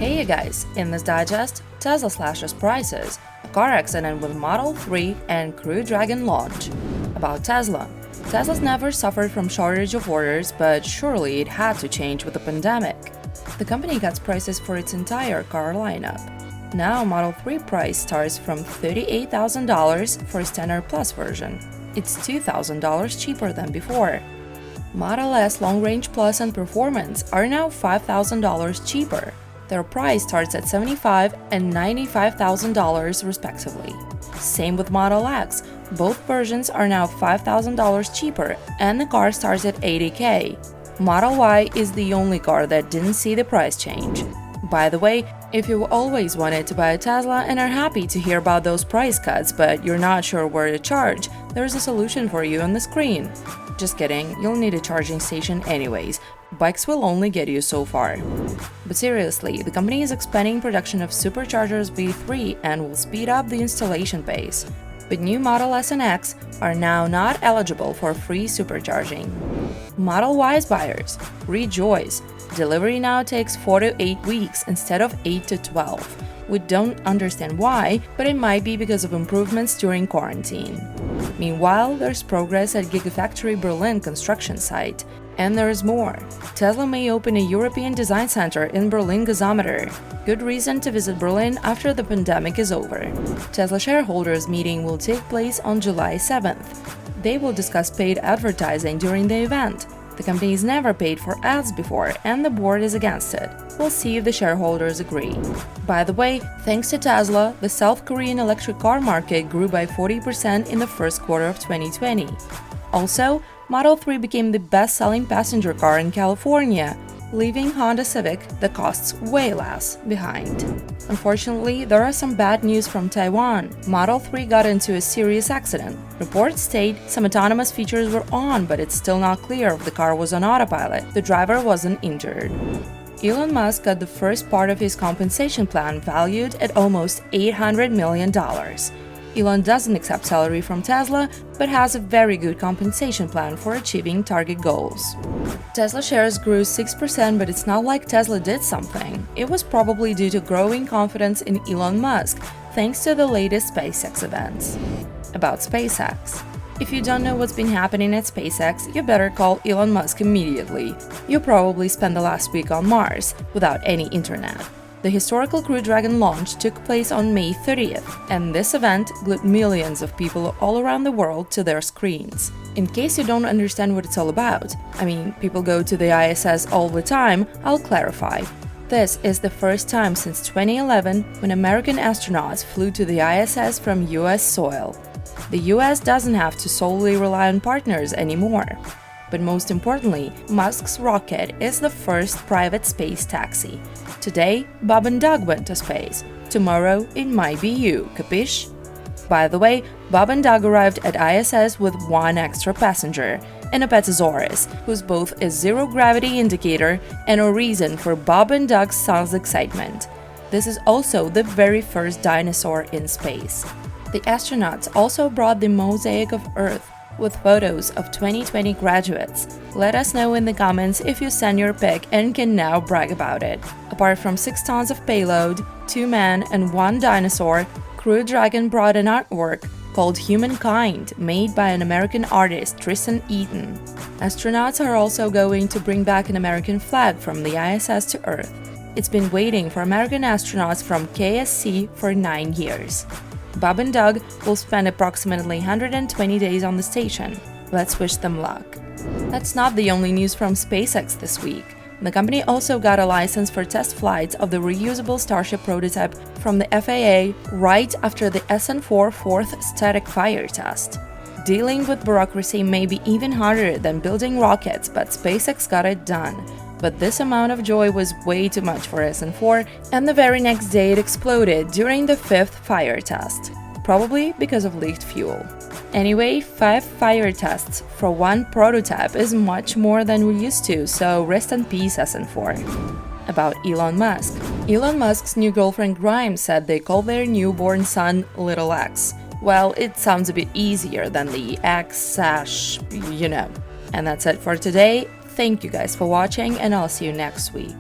Hey you guys, in this digest, Tesla slashes prices, a car accident with Model 3 and Crew Dragon launch. About Tesla. Tesla's never suffered from shortage of orders, but surely it had to change with the pandemic. The company cuts prices for its entire car lineup. Now Model 3 price starts from $38,000 for a Standard Plus version. It's $2,000 cheaper than before. Model S Long Range Plus and Performance are now $5,000 cheaper. Their price starts at $75,000 and $95,000 respectively. Same with Model X, both versions are now $5,000 cheaper and the car starts at $80,000. Model Y is the only car that didn't see the price change. By the way, if you've always wanted to buy a Tesla and are happy to hear about those price cuts but you're not sure where to charge, there's a solution for you on the screen. Just kidding, you'll need a charging station anyways. Bikes will only get you so far. But seriously, the company is expanding production of SuperChargers V3 and will speed up the installation pace. But new Model S and X are now not eligible for free supercharging. Model Y's buyers, rejoice! Delivery now takes 4 to 8 weeks instead of 8 to 12. We don't understand why, but it might be because of improvements during quarantine. Meanwhile, there's progress at Gigafactory Berlin construction site. And there's more. Tesla may open a European design center in Berlin Gasometer. Good reason to visit Berlin after the pandemic is over. Tesla shareholders meeting will take place on July 7th. They will discuss paid advertising during the event. The company's never paid for ads before, and the board is against it. We'll see if the shareholders agree. By the way, thanks to Tesla, the South Korean electric car market grew by 40% in the first quarter of 2020. Also, Model 3 became the best-selling passenger car in California, leaving Honda Civic that costs way less behind. Unfortunately, there are some bad news from Taiwan. Model 3 got into a serious accident. Reports state some autonomous features were on, but it's still not clear if the car was on autopilot. The driver wasn't injured. Elon Musk got the first part of his compensation plan valued at almost $800 million. Elon doesn't accept salary from Tesla, but has a very good compensation plan for achieving target goals. Tesla shares grew 6%, but it's not like Tesla did something. It was probably due to growing confidence in Elon Musk, thanks to the latest SpaceX events. About SpaceX. If you don't know what's been happening at SpaceX, you better call Elon Musk immediately. You probably spent the last week on Mars, without any internet. The historical Crew Dragon launch took place on May 30th, and this event glued millions of people all around the world to their screens. In case you don't understand what it's all about, people go to the ISS all the time, I'll clarify. This is the first time since 2011 when American astronauts flew to the ISS from US soil. The US doesn't have to solely rely on partners anymore. But most importantly, Musk's rocket is the first private space taxi. Today, Bob and Doug went to space. Tomorrow, it might be you, capiche? By the way, Bob and Doug arrived at ISS with one extra passenger, an Apatosaurus, who's both a zero-gravity indicator and a reason for Bob and Doug's son's excitement. This is also the very first dinosaur in space. The astronauts also brought the mosaic of Earth, with photos of 2020 graduates. Let us know in the comments if you send your pic and can now brag about it. Apart from 6 tons of payload, 2 men and 1 dinosaur, Crew Dragon brought an artwork called Humankind, made by an American artist, Tristan Eaton. Astronauts are also going to bring back an American flag from the ISS to Earth. It's been waiting for American astronauts from KSC for 9 years. Bob and Doug will spend approximately 120 days on the station. Let's wish them luck. That's not the only news from SpaceX this week. The company also got a license for test flights of the reusable Starship prototype from the FAA right after the SN4 fourth static fire test. Dealing with bureaucracy may be even harder than building rockets, but SpaceX got it done. But this amount of joy was way too much for SN4, and the very next day it exploded during the 5th fire test, probably because of leaked fuel. Anyway, 5 fire tests for one prototype is much more than we're used to, so rest in peace SN4. About Elon Musk. Elon Musk's new girlfriend Grimes said they call their newborn son Little X. Well, it sounds a bit easier than the X-sash, you know. And that's it for today. Thank you guys for watching, and I'll see you next week.